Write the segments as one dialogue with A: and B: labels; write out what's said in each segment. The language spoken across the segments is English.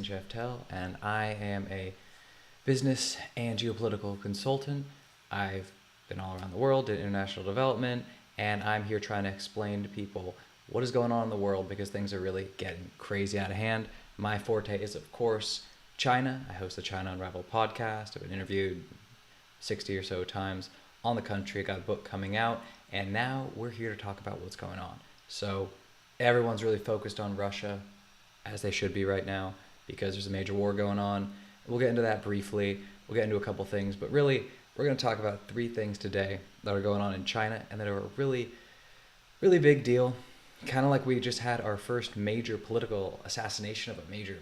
A: Jason Sheftel, and I am a business and geopolitical consultant. I've been all around the world, did international development, and I'm here trying to explain to people what is going on in the world because things are really getting crazy out of hand. My forte is, of course, China. I host the China Unraveled podcast. I've been interviewed 60 or so times on the country. I got a book coming out, and now we're here to talk about what's going on. So everyone's really focused on Russia, as they should be right now, because there's a major war going on. We'll get into that briefly. We'll get into a couple things, but really, we're going to talk about three things today that are going on in China and that are a really, really big deal. Kind of like we just had our first major political assassination of a major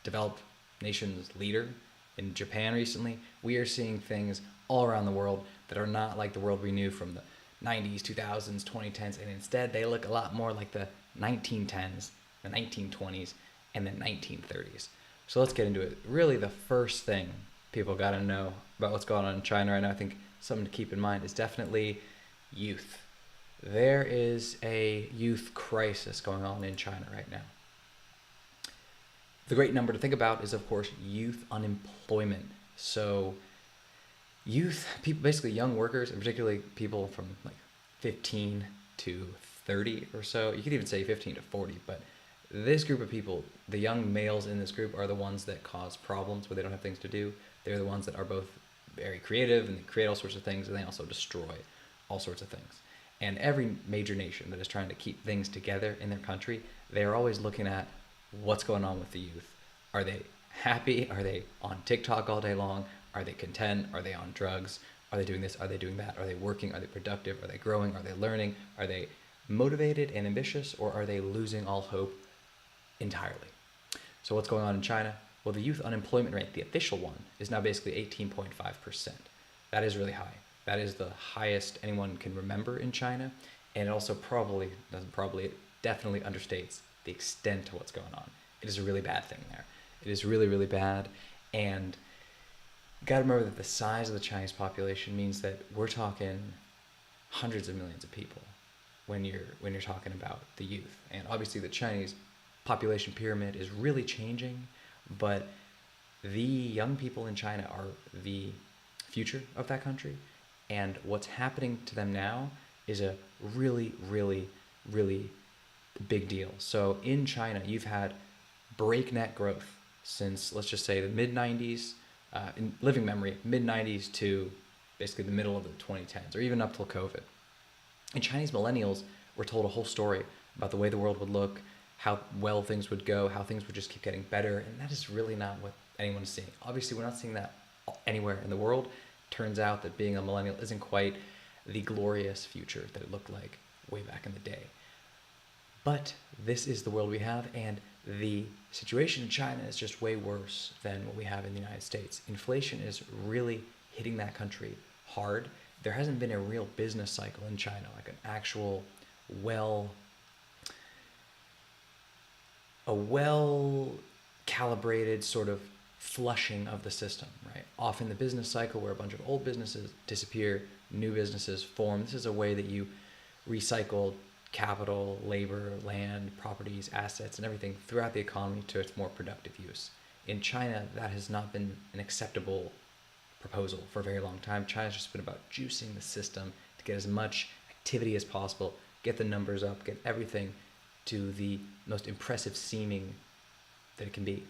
A: developed nation's leader in Japan recently. We are seeing things all around the world that are not like the world we knew from the 90s, 2000s, 2010s, and instead they look a lot more like the 1910s, the 1920s, and the 1930s. So let's get into it. Really, the first thing people got to know about what's going on in China right now, I think something to keep in mind, is definitely youth. There is a youth crisis going on in China right now. The great number to think about is, of course, youth unemployment. So youth, people, basically young workers, and particularly people from like 15 to 30 or so, you could even say 15 to 40, but this group of people, the young males in this group, are the ones that cause problems where they don't have things to do. They're the ones that are both very creative and they create all sorts of things, and they also destroy all sorts of things. And every major nation that is trying to keep things together in their country, they are always looking at what's going on with the youth. Are they happy? Are they on TikTok all day long? Are they content? Are they on drugs? Are they doing this? Are they doing that? Are they working? Are they productive? Are they growing? Are they learning? Are they motivated and ambitious, or are they losing all hope entirely? So what's going on in China? Well, the youth unemployment rate, the official one, is now basically 18.5%. That is really high. That is the highest anyone can remember in China, and it also it definitely understates the extent to what's going on. It is a really bad thing there. It is really, really bad, and you gotta remember that the size of the Chinese population means that we're talking hundreds of millions of people when you're talking about the youth. And obviously the Chinese population pyramid is really changing, but the young people in China are the future of that country, and what's happening to them now is a really, really, really big deal. So in China, you've had breakneck growth since, let's just say, the mid-90s, in living memory, mid-90s to basically the middle of the 2010s, or even up till COVID. And Chinese millennials were told a whole story about the way the world would look, how well things would go, how things would just keep getting better, and that is really not what anyone's seeing. Obviously, we're not seeing that anywhere in the world. Turns out that being a millennial isn't quite the glorious future that it looked like way back in the day. But this is the world we have, and the situation in China is just way worse than what we have in the United States. Inflation is really hitting that country hard. There hasn't been a real business cycle in China, like an actual well calibrated sort of flushing of the system, right? Often the business cycle where a bunch of old businesses disappear, new businesses form. This is a way that you recycle capital, labor, land, properties, assets, and everything throughout the economy to its more productive use. In China, that has not been an acceptable proposal for a very long time. China's just been about juicing the system to get as much activity as possible, get the numbers up, get everything to the most impressive seeming that it can be.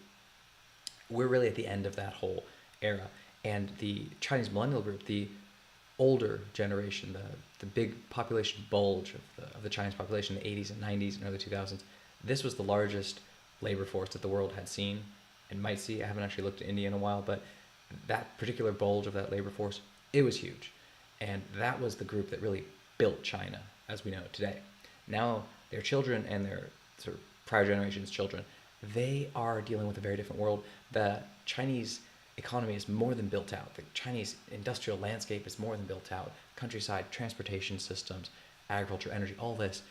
A: We're really at the end of that whole era, and the Chinese millennial group, the older generation, the big population bulge of the Chinese population in the 80s and 90s and early 2000s, this was the largest labor force that the world had seen and might see. I haven't actually looked at India in a while, but that particular bulge of that labor force, it was huge. And that was the group that really built China as we know it today. Now their children and their sort of prior generations' children, they are dealing with a very different world. The Chinese economy is more than built out. The Chinese industrial landscape is more than built out. Countryside, transportation systems, agriculture, energy, all this,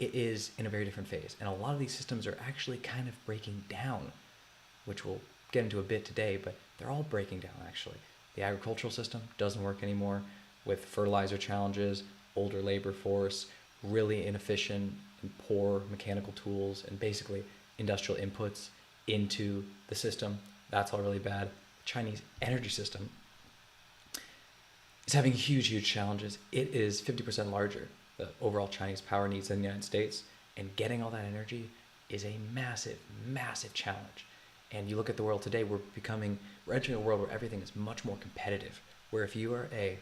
A: it is in a very different phase. And a lot of these systems are actually kind of breaking down, which we'll get into a bit today, but they're all breaking down actually. The agricultural system doesn't work anymore with fertilizer challenges, older labor force, really inefficient and poor mechanical tools, and basically industrial inputs into the system. That's all really bad. The Chinese energy system is having huge challenges. It is 50% larger, the overall Chinese power needs in the United States, and getting all that energy is a massive challenge. And you look at the world today, we're entering a world where everything is much more competitive, where if you're a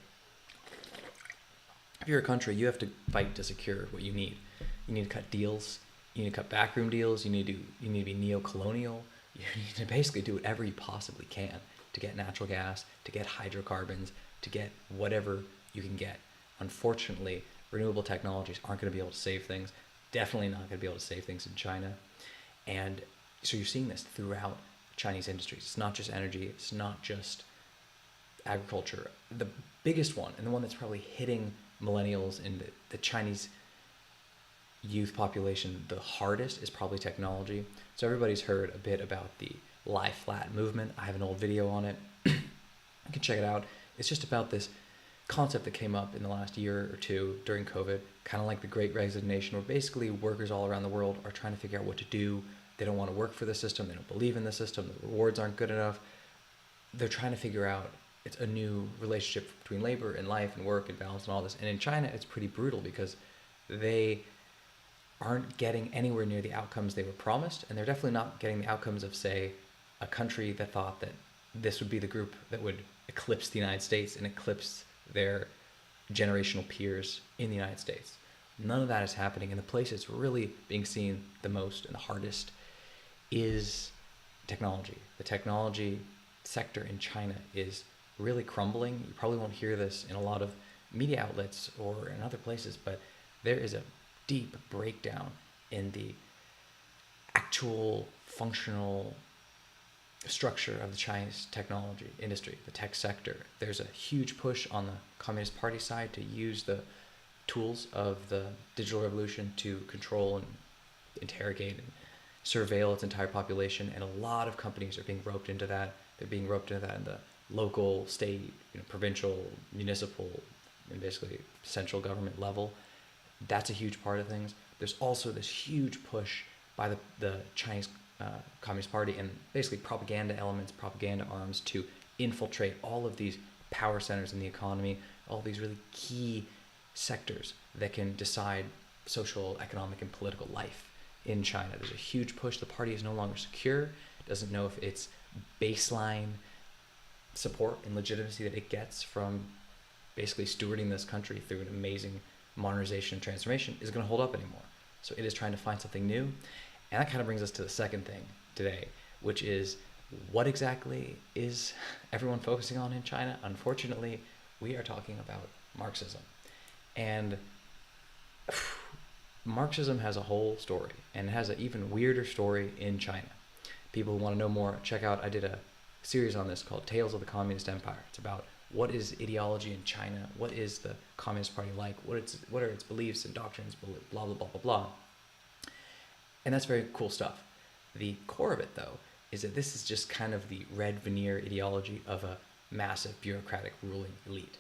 A: country, you have to fight to secure what you need. You need to cut deals, you need to cut backroom deals, you need to be neo-colonial, you need to basically do whatever you possibly can to get natural gas, to get hydrocarbons, to get whatever you can get. Unfortunately, renewable technologies aren't going to be able to save things. Definitely not going to be able to save things in China. And so you're seeing this throughout Chinese industries. It's not just energy, it's not just agriculture. The biggest one, and the one that's probably hitting millennials and the Chinese youth population the hardest, is probably technology. So everybody's heard a bit about the lie flat movement. I have an old video on it. You can check it out. It's just about this concept that came up in the last year or two during COVID, kind of like the Great Resignation, where basically workers all around the world are trying to figure out what to do. They don't want to work for the system. They don't believe in the system. The rewards aren't good enough. They're trying to figure out, it's a new relationship between labor and life and work and balance and all this. And in China, it's pretty brutal because they aren't getting anywhere near the outcomes they were promised. And they're definitely not getting the outcomes of, say, a country that thought that this would be the group that would eclipse the United States and eclipse their generational peers in the United States. None of that is happening. And the place it's really being seen the most and the hardest is technology. The technology sector in China is really crumbling. You probably won't hear this in a lot of media outlets or in other places, but there is a deep breakdown in the actual functional structure of the Chinese technology industry, the tech sector. There's a huge push on the Communist Party side to use the tools of the digital revolution to control and interrogate and surveil its entire population, and a lot of companies are being roped into that. They're being roped into that in the local, state, provincial, municipal, and basically central government level. That's a huge part of things. There's also this huge push by the Chinese Communist Party and basically propaganda elements, propaganda arms to infiltrate all of these power centers in the economy, all these really key sectors that can decide social, economic, and political life in China. There's a huge push. The party is no longer secure. It doesn't know if its baseline support and legitimacy that it gets from basically stewarding this country through an amazing modernization and transformation is going to hold up anymore. So it is trying to find something new. And that kind of brings us to the second thing today, which is, what exactly is everyone focusing on in China? Unfortunately, we are talking about Marxism. And Marxism has a whole story, and it has an even weirder story in China. People who want to know more, check out, I did a series on this called Tales of the Communist Empire. It's about what is ideology in China, what is the Communist Party like, what are its beliefs and doctrines, blah, blah, blah, blah, blah. And that's very cool stuff. The core of it, though, is that this is just kind of the red veneer ideology of a massive bureaucratic ruling elite.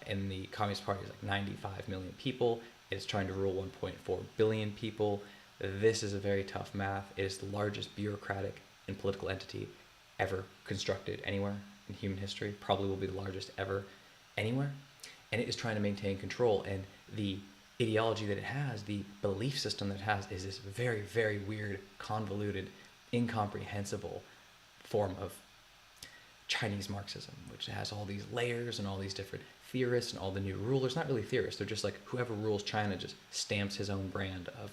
A: And the Communist Party is like 95 million people. It's trying to rule 1.4 billion people. This is a very tough math. It is the largest bureaucratic and political entity ever constructed anywhere in human history. Probably will be the largest ever anywhere. And it is trying to maintain control. And the ideology that it has, the belief system that it has, is this very, very weird, convoluted, incomprehensible form of Chinese Marxism, which has all these layers and all these different theorists and all the new rulers. Not really theorists, they're just like whoever rules China just stamps his own brand of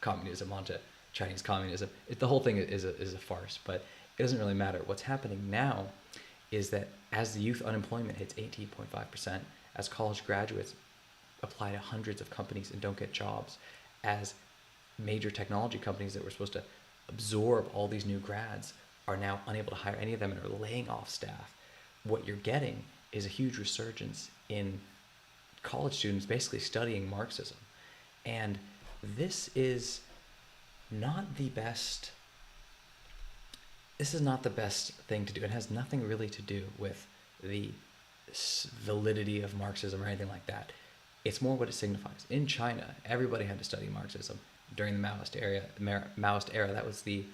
A: communism onto Chinese communism. The whole thing is a farce, but it doesn't really matter. What's happening now is that as the youth unemployment hits 18.5%, as college graduates apply to hundreds of companies and don't get jobs, as major technology companies that were supposed to absorb all these new grads are now unable to hire any of them and are laying off staff, what you're getting is a huge resurgence in college students basically studying Marxism. And this is not the best thing to do. It has nothing really to do with the validity of Marxism or anything like that. It's more what it signifies. In China, everybody had to study Marxism during the Maoist era. That was the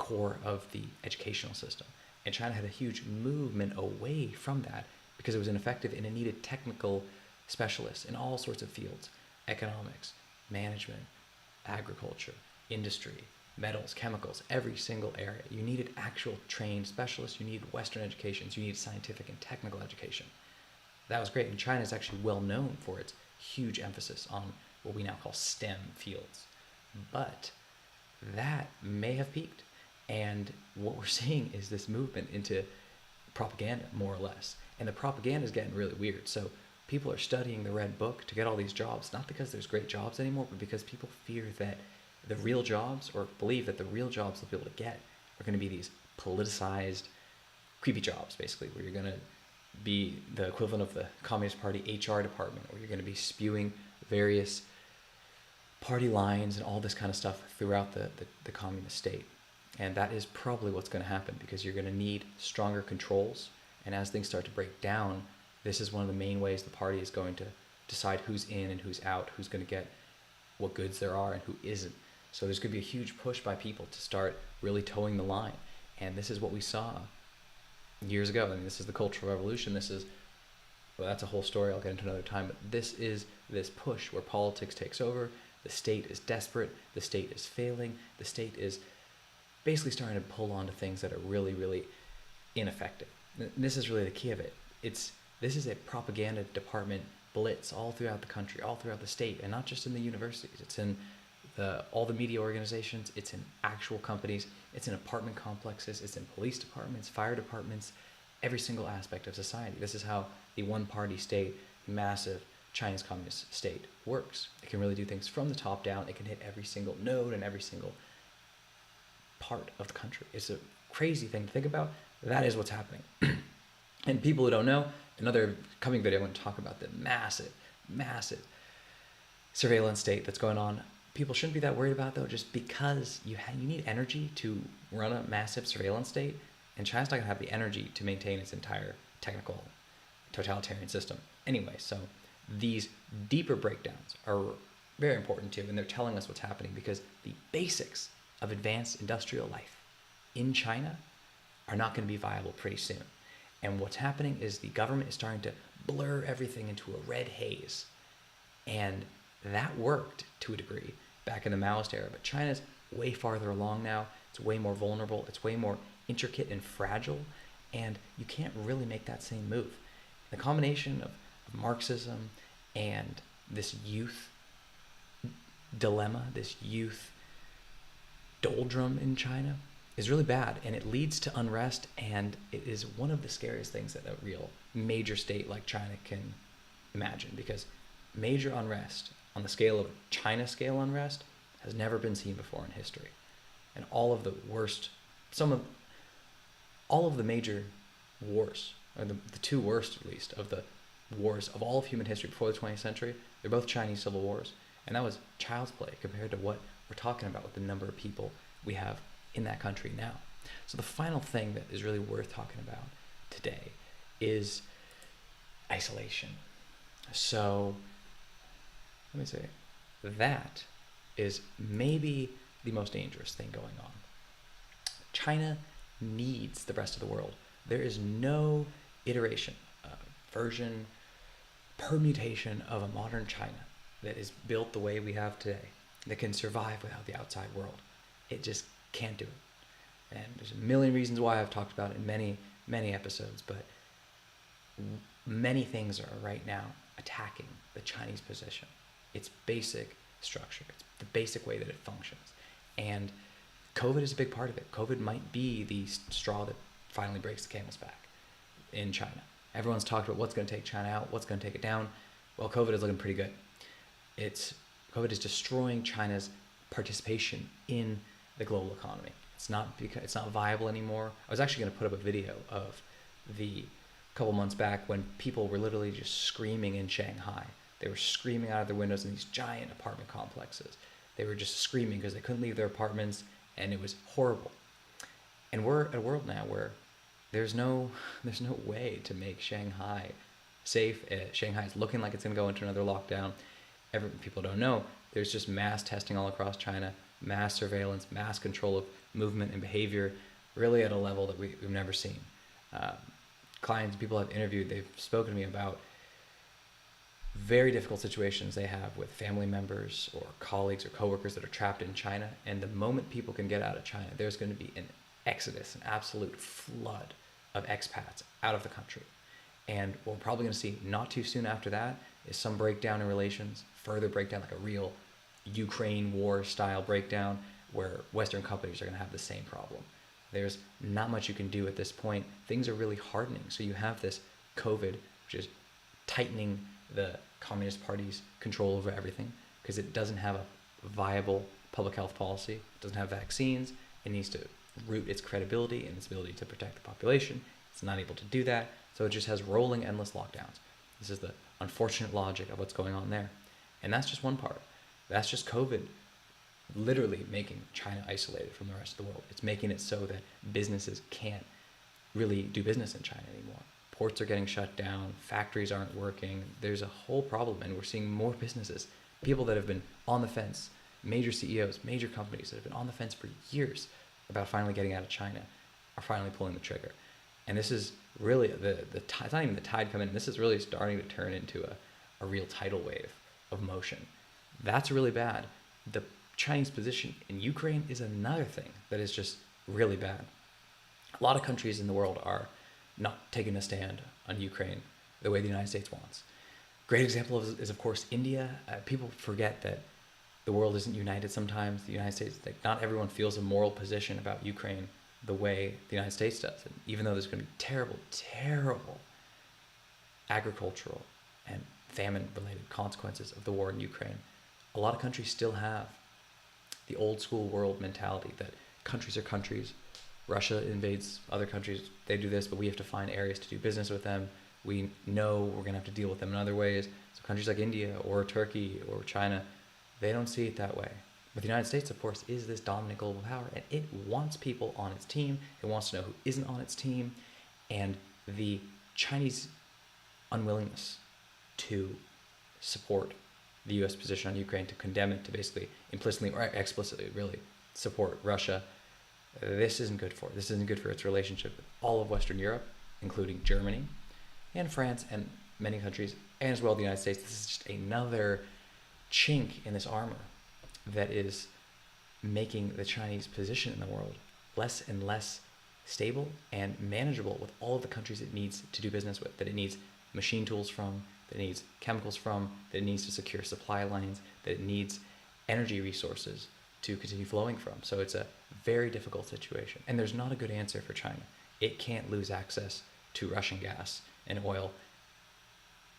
A: core of the educational system. And China had a huge movement away from that because it was ineffective and it needed technical specialists in all sorts of fields: economics, management, agriculture, industry, metals, chemicals, every single area. You needed actual trained specialists. You needed Western educations. You needed scientific and technical education. That was great. And China is actually well known for its huge emphasis on what we now call STEM fields. But that may have peaked. And what we're seeing is this movement into propaganda, more or less. And the propaganda is getting really weird. So people are studying the Red Book to get all these jobs, not because there's great jobs anymore, but because people fear that the real jobs, or believe that the real jobs they'll be able to get, are going to be these politicized, creepy jobs, basically, where you're going to be the equivalent of the Communist Party HR department, where you're going to be spewing various party lines and all this kind of stuff throughout the communist state. And that is probably what's going to happen, because you're going to need stronger controls. And as things start to break down, this is one of the main ways the party is going to decide who's in and who's out, who's going to get what goods there are and who isn't. So there's going to be a huge push by people to start really towing the line. And this is what we saw years ago. I mean, this is the Cultural Revolution. This is, well, that's a whole story I'll get into another time. But this is this push where politics takes over. The state is desperate. The state is failing. The state is basically starting to pull on to things that are really, really ineffective. And this is really the key of it. This is a propaganda department blitz all throughout the country, all throughout the state, and not just in the universities. It's in all the media organizations. It's in actual companies. It's in apartment complexes. It's in police departments, fire departments, every single aspect of society. This is how the one-party state, massive Chinese communist state works. It can really do things from the top down. It can hit every single node and every single part of the country. It's a crazy thing to think about. That is what's happening. And people who don't know, another coming video, I'm going to talk about the massive, massive surveillance state that's going on. People shouldn't be that worried about it, though, just because you need energy to run a massive surveillance state, and China's not going to have the energy to maintain its entire technical totalitarian system anyway. So these deeper breakdowns are very important too, and they're telling us what's happening, because the basics of advanced industrial life in China are not going to be viable pretty soon. And what's happening is the government is starting to blur everything into a red haze. And that worked to a degree back in the Maoist era, but China's way farther along now. It's way more vulnerable. It's way more intricate and fragile, and you can't really make that same move. The combination of Marxism and this youth dilemma, this youth doldrum in China, is really bad, and it leads to unrest, and it is one of the scariest things that a real major state like China can imagine, because major unrest on the scale of China scale unrest has never been seen before in history. And all of the major wars, or the two worst at least, of the wars of all of human history before the 20th century, they're both Chinese civil wars. And that was child's play compared to what we're talking about with the number of people we have in that country now. So the final thing that is really worth talking about today is isolation. So let me say, that is maybe the most dangerous thing going on. China needs the rest of the world. There is no iteration, version, permutation of a modern China that is built the way we have today, that can survive without the outside world. It just can't do it. And there's a million reasons why. I've talked about it in many, many episodes, but many things are right now attacking the Chinese position, its basic structure, it's the basic way that it functions. And COVID is a big part of it. COVID might be the straw that finally breaks the camel's back in China. Everyone's talked about what's going to take China out, what's going to take it down. Well, COVID is looking pretty good. COVID is destroying China's participation in the global economy. It's not viable anymore. I was actually going to put up a video of a couple months back when people were literally just screaming in Shanghai. They were screaming out of their windows in these giant apartment complexes. They were just screaming because they couldn't leave their apartments, and it was horrible. And we're at a world now where there's no way to make Shanghai safe. Shanghai is looking like it's going to go into another lockdown. People don't know. There's just mass testing all across China, mass surveillance, mass control of movement and behavior really at a level that we've never seen. Um, Clients, people I've interviewed, they've spoken to me about very difficult situations they have with family members or colleagues or coworkers that are trapped in China. And the moment people can get out of China, there's going to be an exodus, an absolute flood of expats out of the country. And what we're probably going to see not too soon after that is some breakdown in relations, further breakdown, like a real Ukraine war style breakdown, where Western companies are going to have the same problem. There's not much you can do at this point. Things are really hardening. So you have this COVID, which is tightening the Communist Party's control over everything because it doesn't have a viable public health policy. It doesn't have vaccines. It needs to root its credibility and its ability to protect the population. It's not able to do that. So it just has rolling endless lockdowns. This is the unfortunate logic of what's going on there. And that's just one part. That's just COVID literally making China isolated from the rest of the world. It's making it so that businesses can't really do business in China anymore. Ports are getting shut down, factories aren't working. There's a whole problem, and we're seeing more businesses, people that have been on the fence, major CEOs, major companies that have been on the fence for years about finally getting out of China are finally pulling the trigger. And this is really, it's not even the tide coming in, this is really starting to turn into a real tidal wave of motion. That's really bad. The Chinese position in Ukraine is another thing that is just really bad. A lot of countries in the world are not taking a stand on Ukraine the way the United States wants. Great example is of course, India. People forget that the world isn't united sometimes. The United States, like, not everyone feels a moral position about Ukraine the way the United States does. And even though there's going to be terrible, terrible agricultural and famine-related consequences of the war in Ukraine, a lot of countries still have the old school world mentality that countries are countries. Russia invades other countries, they do this, but we have to find areas to do business with them. We know we're going to have to deal with them in other ways. So countries like India or Turkey or China, they don't see it that way. But the United States, of course, is this dominant global power, and it wants people on its team. It wants to know who isn't on its team. And the Chinese unwillingness to support the U.S. position on Ukraine, to condemn it, to basically implicitly or explicitly really support Russia, this isn't good for it. This isn't good for its relationship with all of Western Europe, including Germany and France and many countries, and as well the United States. This is just another chink in this armor that is making the Chinese position in the world less and less stable and manageable with all of the countries it needs to do business with, that it needs machine tools from, that it needs chemicals from, that it needs to secure supply lines, that it needs energy resources to continue flowing from. So it's a very difficult situation. And there's not a good answer for China. It can't lose access to Russian gas and oil.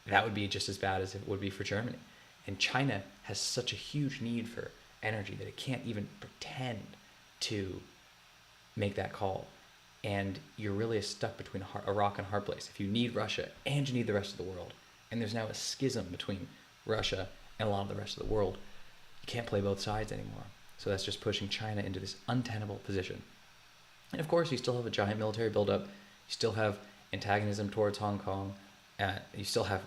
A: That would be just as bad as it would be for Germany. And China has such a huge need for energy that it can't even pretend to make that call. And you're really stuck between a rock and a hard place. If you need Russia and you need the rest of the world, and there's now a schism between Russia and a lot of the rest of the world, you can't play both sides anymore. So that's just pushing China into this untenable position. And of course, you still have a giant military buildup. You still have antagonism towards Hong Kong. You still have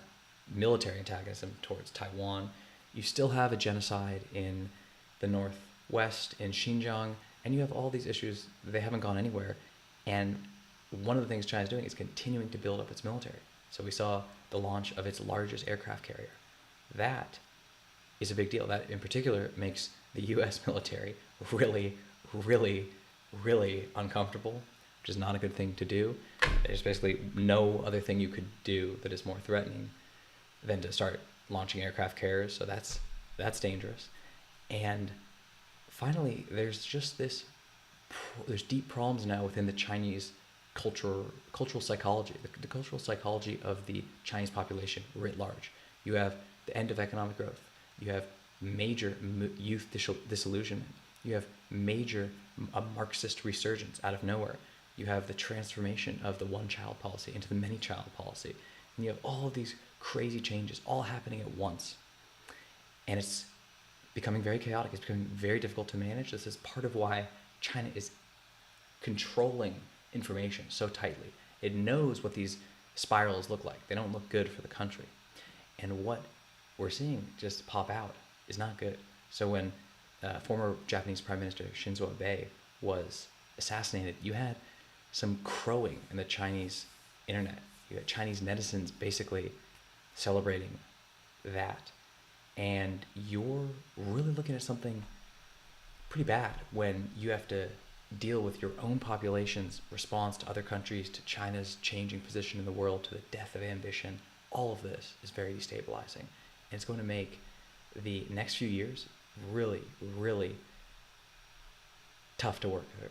A: military antagonism towards Taiwan. You still have a genocide in the northwest, in Xinjiang. And you have all these issues. They haven't gone anywhere. And one of the things China's doing is continuing to build up its military. So we saw the launch of its largest aircraft carrier. That is a big deal. That in particular makes the US military really, really, really uncomfortable, which is not a good thing to do. There's basically no other thing you could do that is more threatening than to start launching aircraft carriers. So that's dangerous. And finally, there's just there's deep problems now within the Chinese cultural psychology, the cultural psychology of the Chinese population writ large. You have the end of economic growth. You have major youth disillusionment. You have major Marxist resurgence out of nowhere. You have the transformation of the one-child policy into the many-child policy. And you have all of these crazy changes all happening at once. And it's becoming very chaotic. It's becoming very difficult to manage. This is part of why China is controlling information so tightly. It knows what these spirals look like. They don't look good for the country. And what we're seeing just pop out is not good. So when former Japanese Prime Minister Shinzo Abe was assassinated, you had some crowing in the Chinese internet. You had Chinese netizens basically celebrating that. And you're really looking at something pretty bad when you have to deal with your own population's response to other countries, to China's changing position in the world, to the death of ambition. All of this is very destabilizing. And it's going to make the next few years really, really tough to work through.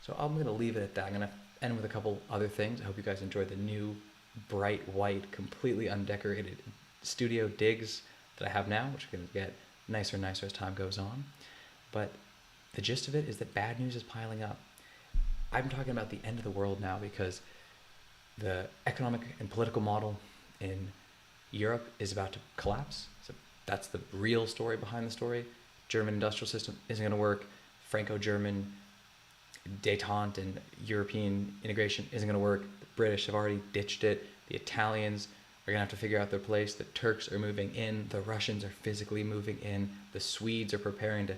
A: So I'm going to leave it at that. I'm going to end with a couple other things. I hope you guys enjoyed the new bright white, completely undecorated studio digs that I have now, which are going to get nicer and nicer as time goes on. But the gist of it is that bad news is piling up. I'm talking about the end of the world now because the economic and political model in Europe is about to collapse. So that's the real story behind the story. German industrial system isn't going to work. Franco-German détente and European integration isn't going to work. The British have already ditched it. The Italians are going to have to figure out their place. The Turks are moving in. The Russians are physically moving in. The Swedes are preparing to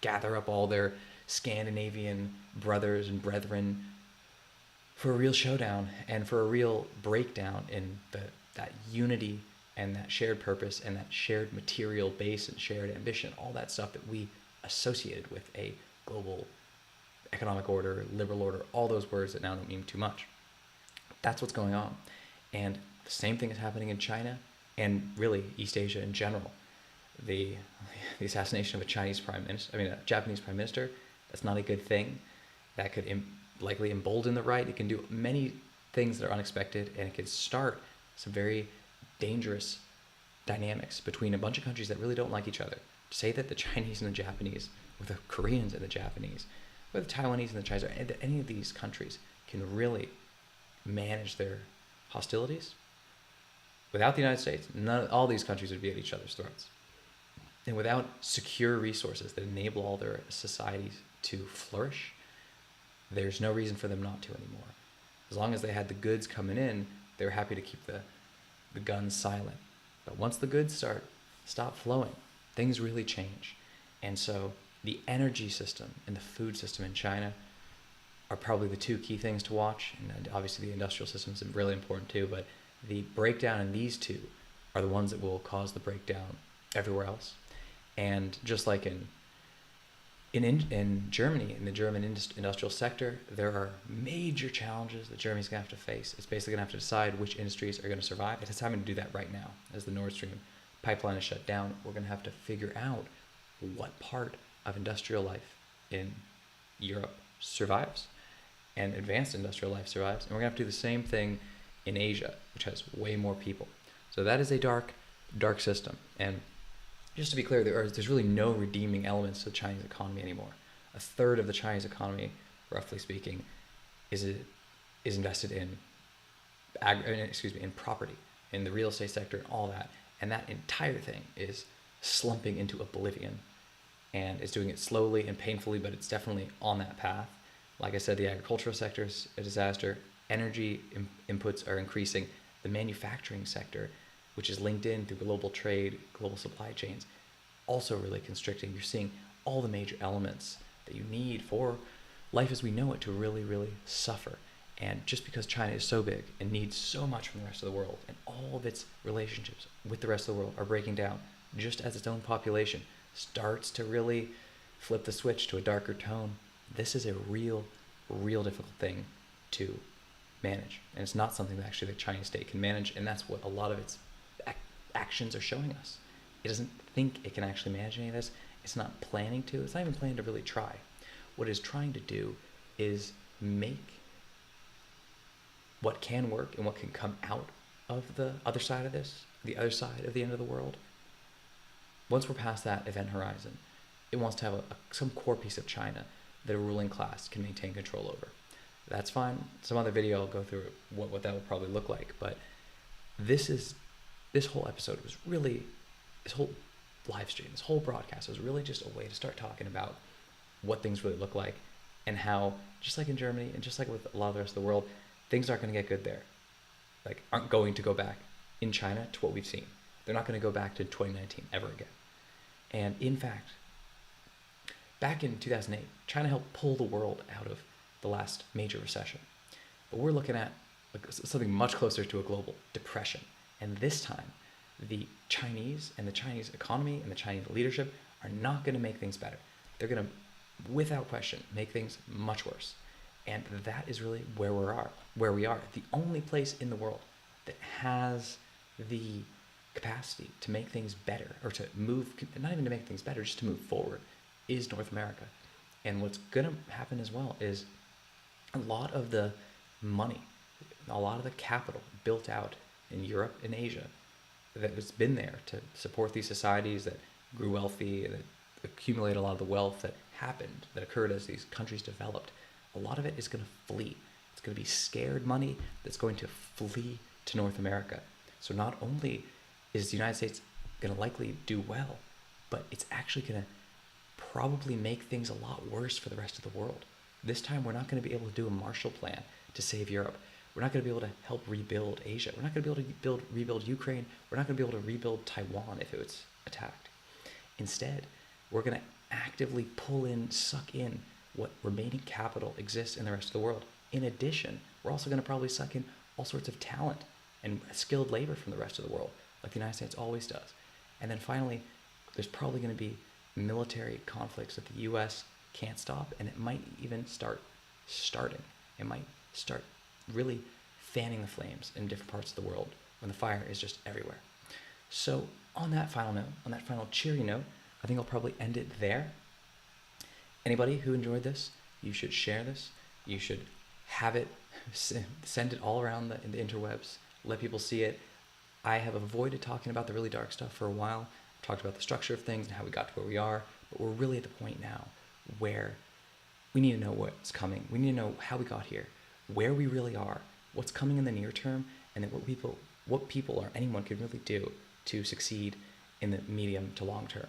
A: gather up all their Scandinavian brothers and brethren for a real showdown and for a real breakdown in that unity and that shared purpose and that shared material base and shared ambition, all that stuff that we associated with a global economic order, liberal order, all those words that now don't mean too much. That's what's going on. And the same thing is happening in China and really East Asia in general. The assassination of a Japanese prime minister, that's not a good thing. That could likely embolden the right. It can do many things that are unexpected, and it can start some very dangerous dynamics between a bunch of countries that really don't like each other. To say that the Chinese and the Japanese, or the Koreans and the Japanese, or the Taiwanese and the Chinese, or any of these countries can really manage their hostilities. Without the United States, all these countries would be at each other's throats. And without secure resources that enable all their societies to flourish, there's no reason for them not to anymore. As long as they had the goods coming in, they were happy to keep the guns silent. But once the goods stop flowing, things really change. And so the energy system and the food system in China are probably the two key things to watch. And obviously the industrial system is really important too, but the breakdown in these two are the ones that will cause the breakdown everywhere else. And just like in Germany, in the German industrial sector, there are major challenges that Germany's going to have to face. It's basically going to have to decide which industries are going to survive. It's having to do that right now. As the Nord Stream pipeline is shut down, we're going to have to figure out what part of industrial life in Europe survives and advanced industrial life survives. And we're going to have to do the same thing in Asia, which has way more people. So that is a dark, dark system. And just to be clear, there's really no redeeming elements to the Chinese economy anymore. A third of the Chinese economy, roughly speaking, is invested in property, in the real estate sector, and all that. And that entire thing is slumping into oblivion, and it's doing it slowly and painfully, but it's definitely on that path. Like I said, the agricultural sector is a disaster. Energy inputs are increasing. The manufacturing sector, which is linked in through global trade, global supply chains, also really constricting. You're seeing all the major elements that you need for life as we know it to really, really suffer. And just because China is so big and needs so much from the rest of the world, and all of its relationships with the rest of the world are breaking down, just as its own population starts to really flip the switch to a darker tone, this is a real, real difficult thing to manage. And it's not something that actually the Chinese state can manage, and that's what a lot of its actions are showing us. It doesn't think it can actually manage any of this. It's not planning to. It's not even planning to really try. What it's trying to do is make what can work and what can come out of the other side of this, the other side of the end of the world. Once we're past that event horizon, it wants to have some core piece of China that a ruling class can maintain control over. That's fine. Some other video I'll go through what that will probably look like. But this whole episode was really, this whole live stream, this whole broadcast was really just a way to start talking about what things really look like and how, just like in Germany and just like with a lot of the rest of the world, things aren't going to get good there. Like, aren't going to go back in China to what we've seen. They're not going to go back to 2019 ever again. And in fact, back in 2008, trying to help pull the world out of the last major recession. But we're looking at something much closer to a global depression. And this time, the Chinese and the Chinese economy and the Chinese leadership are not going to make things better. They're going to, without question, make things much worse. And that is really where we are. The only place in the world that has the capacity to make things better, or to move, not even to make things better, just to move forward, is North America. And what's going to happen as well is a lot of the money, a lot of the capital built out in Europe and Asia that has been there to support these societies that grew wealthy, that accumulate a lot of the wealth that happened, that occurred as these countries developed, a lot of it is going to flee. It's going to be scared money that's going to flee to North America. So not only is the United States going to likely do well, but it's actually going to probably make things a lot worse for the rest of the world. This time we're not going to be able to do a Marshall Plan to save Europe. We're not going to be able to help rebuild Asia. We're not going to be able to rebuild Ukraine. We're not going to be able to rebuild Taiwan if it was attacked. Instead, we're going to actively suck in what remaining capital exists in the rest of the world. In addition, we're also going to probably suck in all sorts of talent and skilled labor from the rest of the world, like the United States always does. And then finally, there's probably going to be military conflicts that the U.S. can't stop, and it might even starting. It might start really fanning the flames in different parts of the world when the fire is just everywhere. So on that final note, on that final cheery note, I think I'll probably end it there. Anybody who enjoyed this, you should share this. You should have it, send it all around the interwebs, let people see it. I have avoided talking about the really dark stuff for a while. I've talked about the structure of things and how we got to where we are, but we're really at the point now where we need to know what's coming. We need to know how we got here, where we really are, what's coming in the near term, and then what people or anyone can really do to succeed in the medium to long term.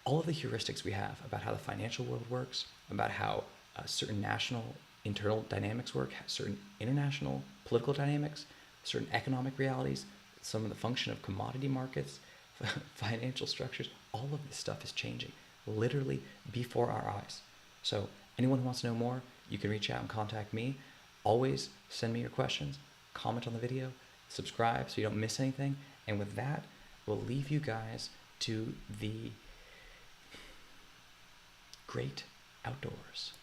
A: All of the heuristics we have about how the financial world works, about how certain national internal dynamics work, certain international political dynamics, certain economic realities, some of the function of commodity markets, financial structures, all of this stuff is changing literally before our eyes. So anyone who wants to know more, you can reach out and contact me. Always send me your questions, comment on the video, subscribe so you don't miss anything. And with that, we'll leave you guys to the great outdoors.